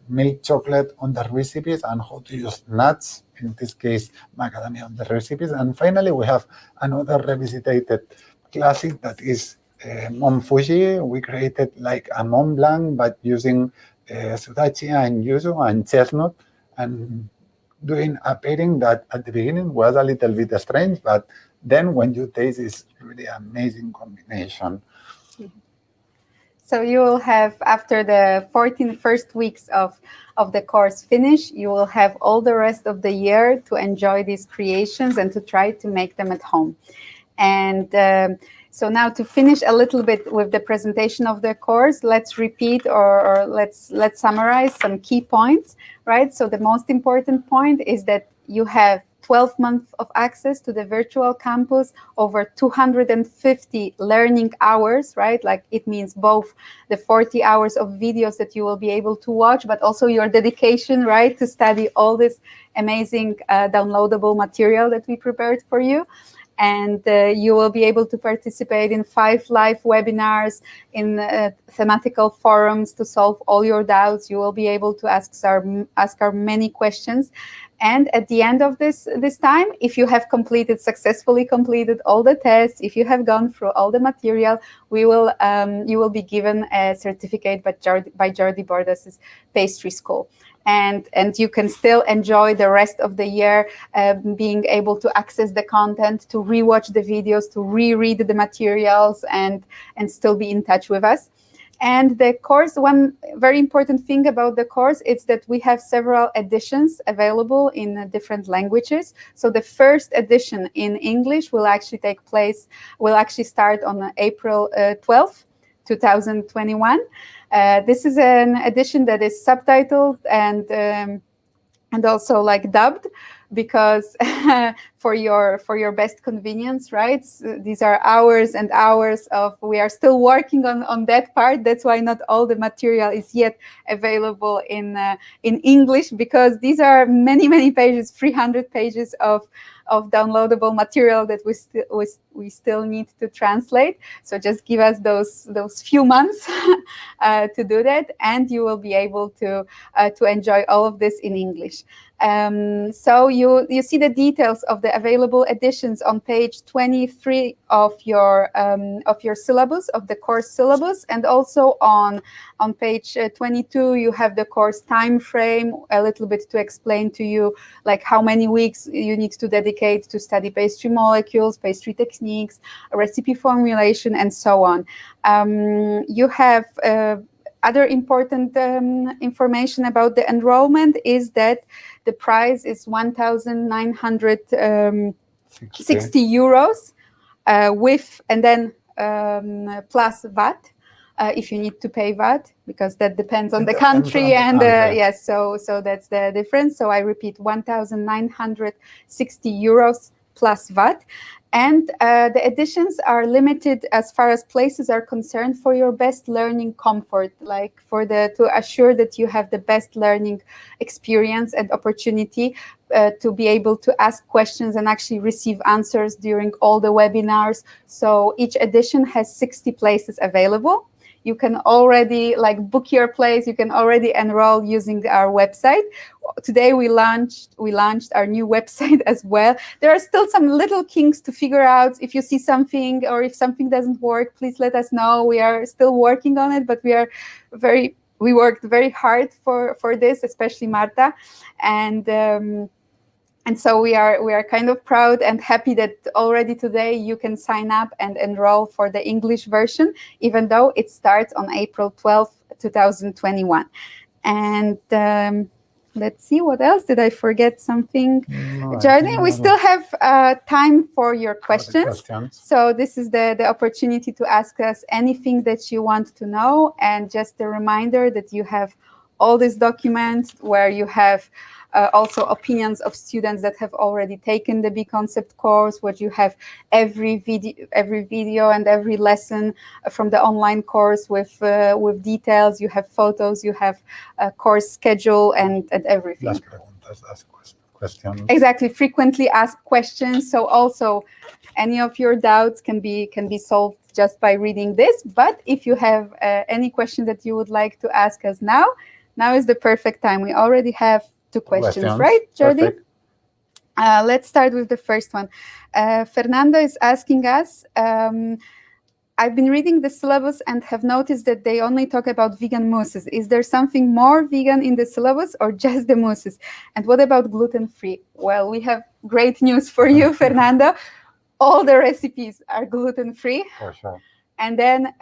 milk chocolate on the recipes and how to use nuts, in this case macadamia, on the recipes. And finally, we have another revisited classic that is Mont Fuji. We created like a Mont Blanc, but using sudachi and yuzu and chestnut, and doing a pairing that at the beginning was a little bit strange, but then when you taste, it's really amazing combination. So you will have, after the 14 first weeks of the course finish, you will have all the rest of the year to enjoy these creations and to try to make them at home. And so now to finish a little bit with the presentation of the course, let's repeat or let's summarize some key points, right? So the most important point is that you have 12 months of access to the virtual campus, over 250 learning hours, right? Like it means both the 40 hours of videos that you will be able to watch, but also your dedication, right, to study all this amazing downloadable material that we prepared for you. And you will be able to participate in 5 live webinars, in thematical forums to solve all your doubts. You will be able to ask our many questions. And at the end of this time, if you have successfully completed all the tests, if you have gone through all the material, you will be given a certificate by Jordi Bordas' Pastry School. And you can still enjoy the rest of the year, being able to access the content, to rewatch the videos, to reread the materials, and still be in touch with us. And the course, one very important thing about the course is that we have several editions available in different languages. So the first edition in English will actually start on April 12th, 2021. This is an edition that is subtitled and also like dubbed, because for your best convenience, right? So these are hours and hours of, we are still working on that part. That's why not all the material is yet available in English, because these are many pages, 300 pages of downloadable material that we still need to translate. So just give us those few months to do that, and you will be able to enjoy all of this in English. So you see the details of the available editions on page 23 of your syllabus, of the course syllabus, and also on page 22 you have the course time frame, a little bit to explain to you like how many weeks you need to dedicate to study pastry molecules, pastry techniques, recipe formulation, and so on. You have other important information about the enrollment is that the price is 1,960 euros with, and then plus VAT. If you need to pay VAT, because that depends on the country, and yes, so that's the difference. So I repeat, 1,960 euros plus VAT. And the editions are limited as far as places are concerned for your best learning comfort, like to assure that you have the best learning experience and opportunity to be able to ask questions and actually receive answers during all the webinars. So each edition has 60 places available. You can already book your place. You can already enroll using our website. Today we launched our new website as well. There are still some little kinks to figure out. If you see something or if something doesn't work, please let us know. We are still working on it, but we worked very hard for this, especially Marta, and so we are kind of proud and happy that already today you can sign up and enroll for the English version, even though it starts on April 12th, 2021. And let's see, what else? Did I forget something? No, Jordi, we still have time for your questions. So this is the opportunity to ask us anything that you want to know. And just a reminder that you have all these documents where you have also opinions of students that have already taken the B Concept course, where you have every video and every lesson from the online course with details. You have photos, you have a course schedule, and everything. Las preguntas, las questions. Exactly, frequently asked questions. So also any of your doubts can be solved just by reading this. But if you have any question that you would like to ask us now, now is the perfect time. We already have two questions, Questions. right, Jordi? Perfect. Let's start with the first one. Fernando is asking us, I've been reading the syllabus and have noticed that they only talk about vegan mousses. Is there something more vegan in the syllabus or just the mousses? And what about gluten-free? Well, we have great news for you, Fernando. All the recipes are gluten-free. For sure. And then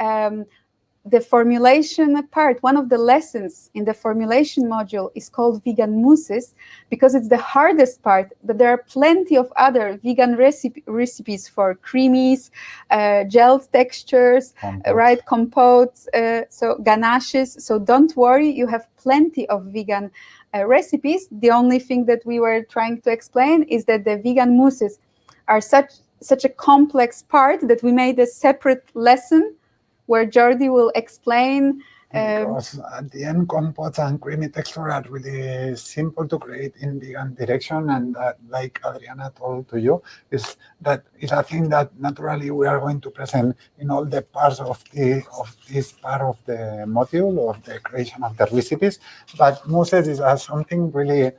the formulation part, one of the lessons in the formulation module is called vegan mousses because it's the hardest part, but there are plenty of other vegan recipes for creamies, gel textures, right, compotes, so ganaches. So don't worry, you have plenty of vegan recipes. The only thing that we were trying to explain is that the vegan mousses are such a complex part that we made a separate lesson where Jordi will explain. Because at the end, compotes and creamy texture are really simple to create in vegan direction, and that, like Adrianna told to you, is a thing that naturally we are going to present in all the parts of this part of the module of the creation of the recipes. But mousses is something really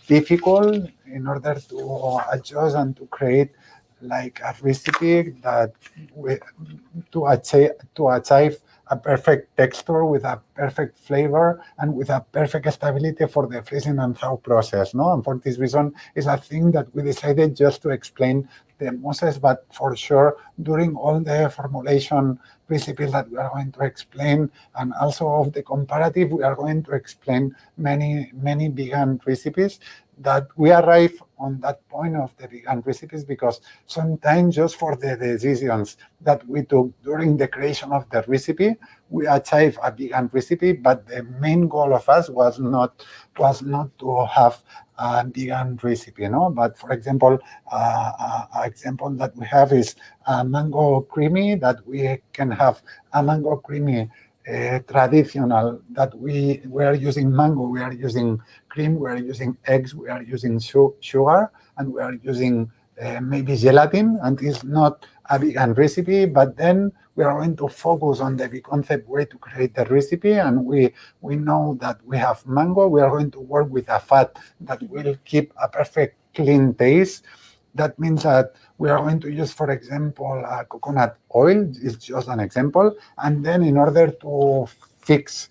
difficult in order to adjust and to create like a recipe that to achieve a perfect texture with a perfect flavor and with a perfect stability for the freezing and thaw process. No, and for this reason, it's a thing that we decided just to explain the mousses, but for sure during all the formulation recipes that we are going to explain, and also of the comparative, we are going to explain many vegan recipes that we arrive on that point of the vegan recipes because sometimes just for the decisions that we took during the creation of the recipe, we achieve a vegan recipe, but the main goal of us was not to have a vegan recipe, no? But for example, an example that we have is a mango creamy, that we can have a mango creamy traditional that we are using mango, we are using cream, we are using eggs, we are using sugar, and we are using maybe gelatin, and it's not a vegan recipe, but then we are going to focus on the concept way to create the recipe, and we know that we have mango, we are going to work with a fat that will keep a perfect clean taste. That means that we are going to use, for example, coconut oil, is just an example. And then in order to fix,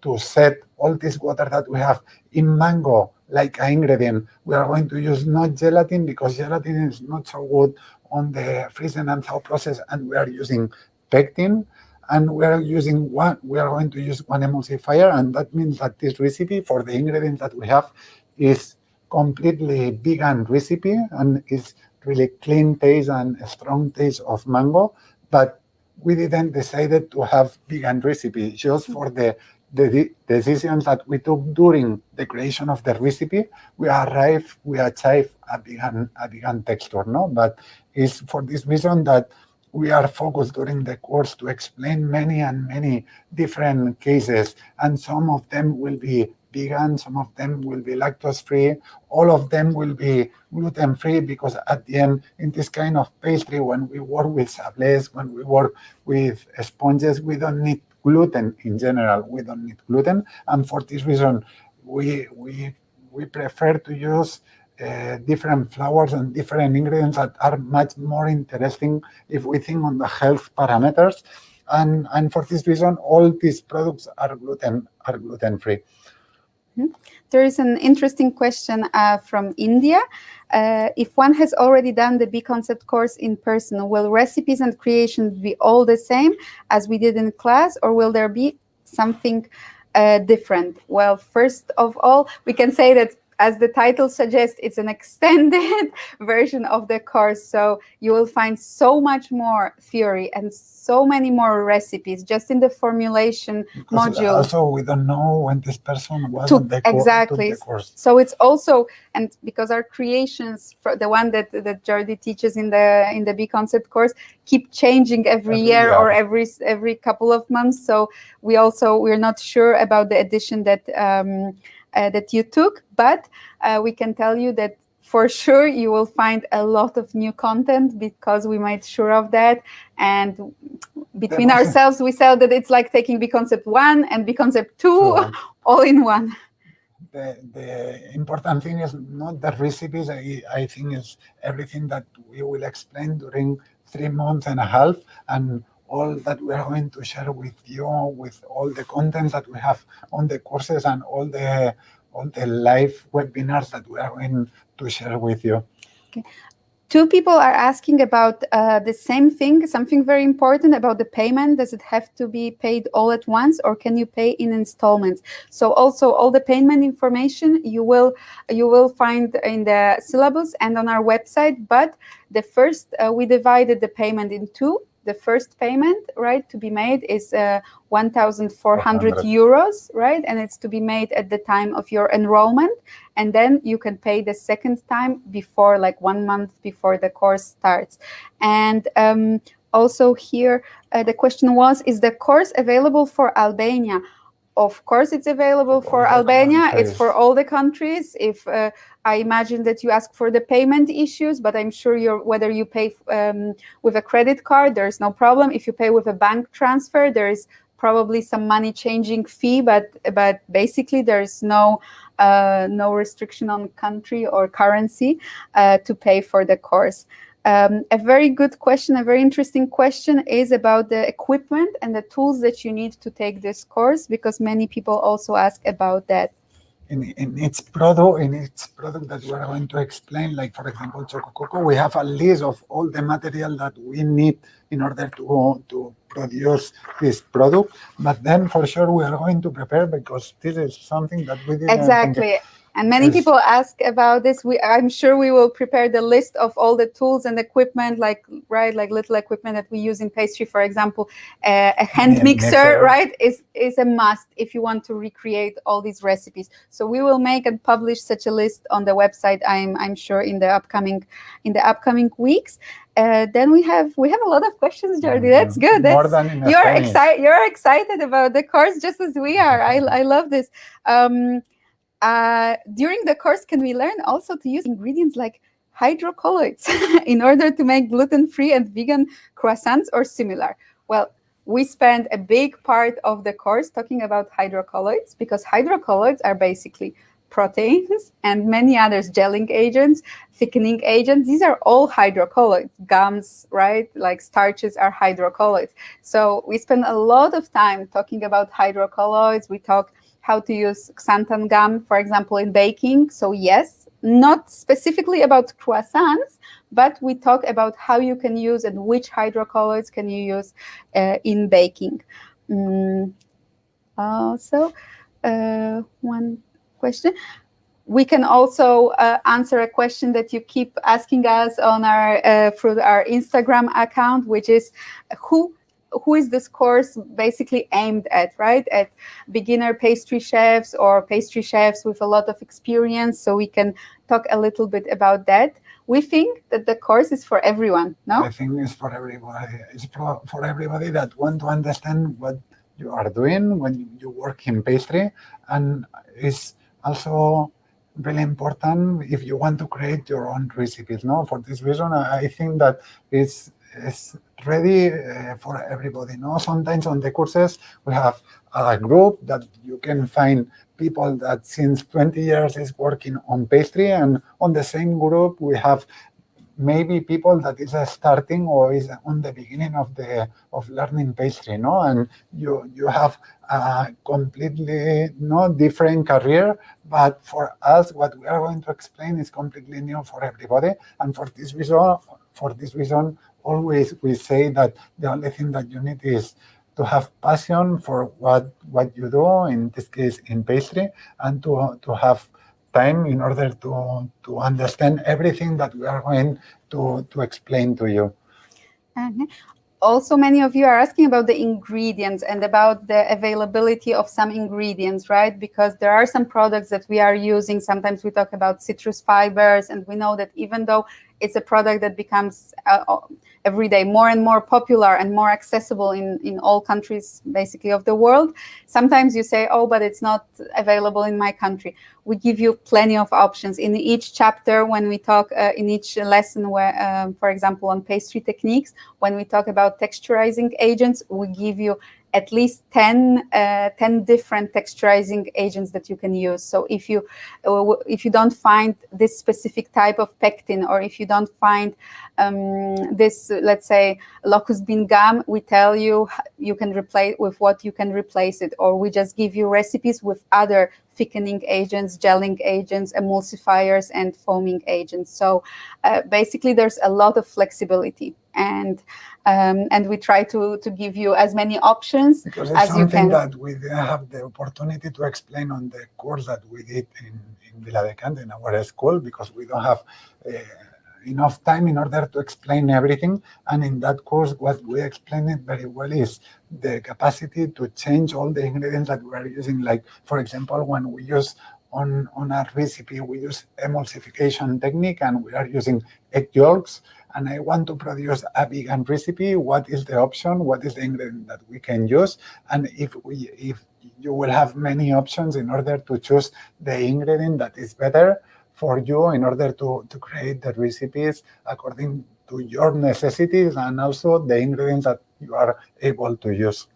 to set all this water that we have in mango, like an ingredient, we are going to use not gelatin because gelatin is not so good on the freezing and thaw process. And we are using pectin. And we are going to use one emulsifier. And that means that this recipe for the ingredients that we have is completely vegan recipe and is really clean taste and strong taste of mango, but we didn't decided to have vegan recipe just for the decisions that we took during the creation of the recipe. We achieve a vegan texture, no? But it's for this reason that we are focused during the course to explain many different cases, and some of them will be vegan, some of them will be lactose-free, all of them will be gluten-free, because at the end, in this kind of pastry, when we work with sablés, when we work with sponges, we don't need gluten in general. We don't need gluten, and for this reason, we prefer to use different flours and different ingredients that are much more interesting if we think on the health parameters. And for this reason, all these products are gluten-free. There is an interesting question from India. If one has already done the B-Concept course in person, will recipes and creations be all the same as we did in class, or will there be something different? Well, first of all, we can say that, as the title suggests, it's an extended version of the course. So you will find so much more theory and so many more recipes just in the formulation module. Also, we don't know when this person was took the course. So it's also, and because our creations, for the one that Jordi teaches in the B-Concept course, keep changing every year or every couple of months. So we're not sure about the edition that you took, but we can tell you that for sure you will find a lot of new content, because we made sure of that, and between ourselves, we said that it's like taking B Concept 1 and B Concept 2 all in one. The important thing is not the recipes. I think is everything that we will explain during 3 months and a half, and all that we are going to share with you, with all the content that we have on the courses and all the live webinars that we are going to share with you. Okay. 2 people are asking about the same thing, something very important about the payment. Does it have to be paid all at once, or can you pay in installments? So also all the payment information you will find in the syllabus and on our website. But the first, we divided the payment in 2. The first payment, right, to be made is 1,400 euros, right? And it's to be made at the time of your enrollment. And then you can pay the second time before, like 1 month before the course starts. And also here, the question was, is the course available for Albania? Of course, it's available for Albania. It's for all the countries. If I imagine that you ask for the payment issues, but I'm sure whether you pay with a credit card, there's no problem. If you pay with a bank transfer, there is probably some money changing fee, but basically there's no restriction on country or currency to pay for the course. A very good question, a very interesting question is about the equipment and the tools that you need to take this course, because many people also ask about that. In its product that we are going to explain, like for example, Choco Coco, we have a list of all the material that we need in order to produce this product. But then for sure we are going to prepare, because this is something that we didn't exactly. And many people ask about this. I'm sure we will prepare the list of all the tools and equipment, like little equipment that we use in pastry. For example, a hand mixer, right, is a must if you want to recreate all these recipes. So we will make and publish such a list on the website, I'm sure, in the upcoming weeks. Then we have a lot of questions, Jordi. That's good. More than enough. You're excited about the course just as we are. I love this. During the course, can we learn also to use ingredients like hydrocolloids in order to make gluten-free and vegan croissants or similar? Well, we spend a big part of the course talking about hydrocolloids, because hydrocolloids are basically proteins and many others, gelling agents, thickening agents. These are all hydrocolloids. Gums, right, like starches are hydrocolloids. So we spend a lot of time talking about hydrocolloids. We talk how to use xanthan gum, for example, in baking. So yes, not specifically about croissants, but we talk about how you can use and which hydrocolloids can you use in baking. Also, one question. We can also answer a question that you keep asking us on through our Instagram account, which is who is this course basically aimed at, right? At beginner pastry chefs or pastry chefs with a lot of experience. So we can talk a little bit about that. We think that the course is for everyone, no? I think it's for everybody. It's for everybody that want to understand what you are doing when you work in pastry. And it's also really important if you want to create your own recipes, no? For this reason, I think that it's ready for everybody. No, sometimes on the courses we have a group that you can find people that since 20 years is working on pastry, and on the same group we have maybe people that is starting or is on the beginning of learning pastry. No, and you have a completely different career. But for us, what we are going to explain is completely new for everybody, and for this reason. Always we say that the only thing that you need is to have passion for what you do, in this case in pastry, and to have time in order to understand everything that we are going to explain to you. Also, many of you are asking about the ingredients and about the availability of some ingredients, right? Because there are some products that we are using. Sometimes we talk about citrus fibers, and we know that even though it's a product that becomes every day more and more popular and more accessible in all countries, basically, of the world. Sometimes you say, oh, but it's not available in my country. We give you plenty of options. In each chapter, when we talk, in each lesson, where, for example, on pastry techniques, when we talk about texturizing agents, we give you at least 10 different texturizing agents that you can use. So if you don't find this specific type of pectin, or if you don't find this, let's say, locust bean gum, we tell you you can replace with what you can replace it, or we just give you recipes with other thickening agents, gelling agents, emulsifiers, and foaming agents. So basically, there's a lot of flexibility, and we try to give you as many options because it's as you something can. that we didn't have the opportunity to explain on the course that we did in Viladecans, in our school, because we don't have enough time in order to explain everything. And in that course, what we explained it very well is the capacity to change all the ingredients that we are using. Like, for example, when we use on a recipe, we use emulsification technique, and we are using egg yolks, and I want to produce a vegan recipe. What is the option? What is the ingredient that we can use? And if you will have many options in order to choose the ingredient that is better for you, in order to create the recipes according to your necessities, and also the ingredients that you are able to use.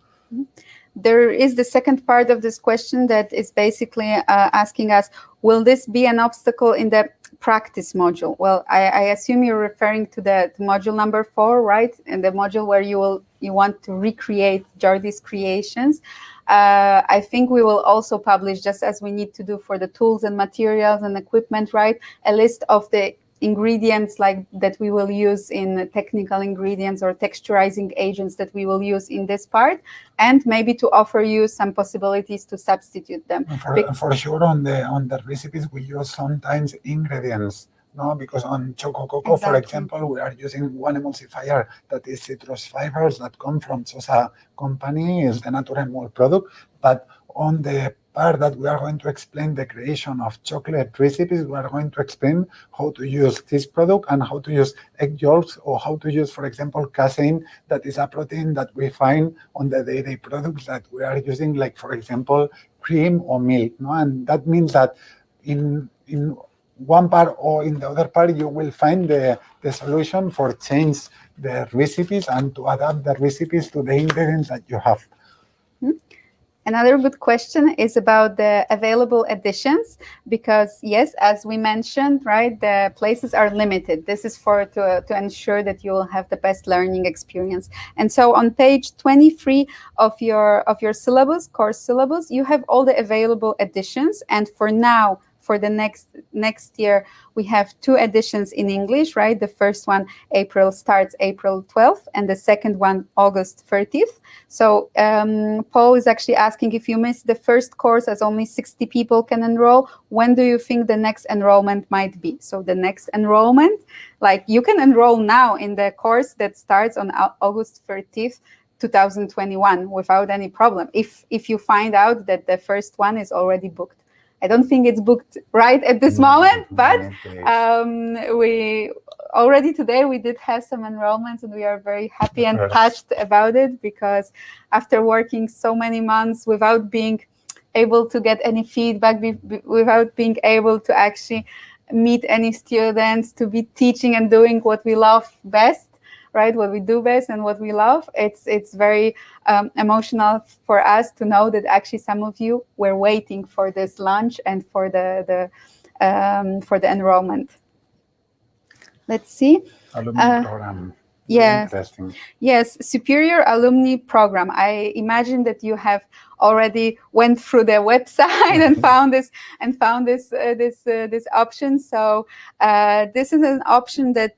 There is the second part of this question that is basically asking us, will this be an obstacle in the practice module? Well, I assume you're referring to the module number 4, right? And the module where you want to recreate Jordi's creations. I think we will also publish, just as we need to do for the tools and materials and equipment, right, a list of the ingredients like that we will use in technical ingredients or texturizing agents that we will use in this part, and maybe to offer you some possibilities to substitute them. For sure, on the recipes, we use sometimes ingredients. No, because on Choco Coco, for example, we are using one emulsifier that is citrus fibers that come from Sosa company, is the natural mold product. But on the part that we are going to explain the creation of chocolate recipes, we are going to explain how to use this product and how to use egg yolks, or how to use, for example, casein, that is a protein that we find on the dairy products that we are using, like, for example, cream or milk. No? And that means that in one part or in the other part, you will find the solution for change the recipes and to adapt the recipes to the ingredients that you have. Another good question is about the available editions, because yes, as we mentioned, right, the places are limited. This is to ensure that you will have the best learning experience. And so on page 23 of your syllabus, course syllabus, you have all the available editions. And for now, for the next year, we have 2 editions in English, right? The first one starts April 12th, and the second one August 30th. So Paul is actually asking, if you missed the first course as only 60 people can enroll, when do you think the next enrollment might be? So the next enrollment, like, you can enroll now in the course that starts on August 30th, 2021 without any problem, if you find out that the first one is already booked. I don't think it's booked right at this moment, but we already today we did have some enrollments, and we are very happy and touched about it, because after working so many months without being able to get any feedback, without being able to actually meet any students, to be teaching and doing what we love best, right, what we do best and what we love, it's very emotional for us to know that actually some of you were waiting for this launch and for the enrollment. Let's see. Alumni program. Yeah. Interesting. Yes, Superior Alumni Program. I imagine that you have already went through the website and found this option. So this is an option that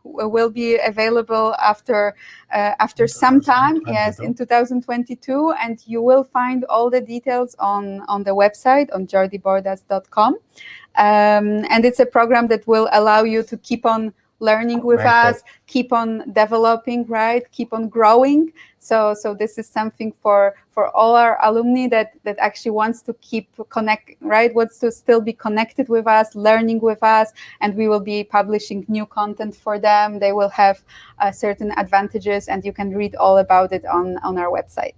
will be available after some time, yes, in 2022, and you will find all the details on the website on jordibordas.com. And it's a program that will allow you to keep on learning with us, keep on developing, right? Keep on growing. So this is something for all our alumni that actually wants to keep right? Wants to still be connected with us, learning with us, and we will be publishing new content for them. They will have certain advantages, and you can read all about it on our website.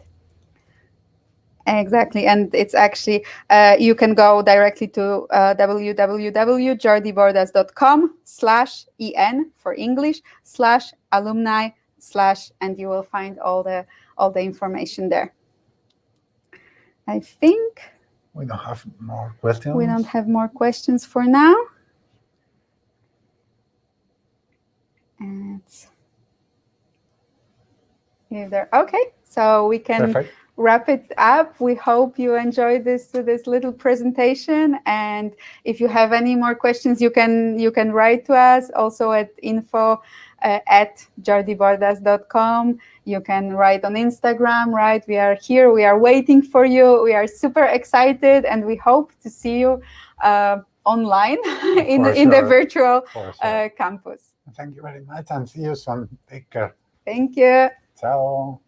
Exactly, and it's actually, you can go directly to www.jordibordas.com/en for English /alumni/ and you will find all the information there. I think we don't have more questions. We don't have more questions for now. And if there, okay, so we can wrap it up. We hope you enjoyed this little presentation, and if you have any more questions, you can write to us also at info@jordibordas.com. You can write on Instagram, right? We are here, we are waiting for you. We are super excited, and we hope to see you online in the virtual campus. Thank you very much, and see you soon. Take care. Thank you. Ciao.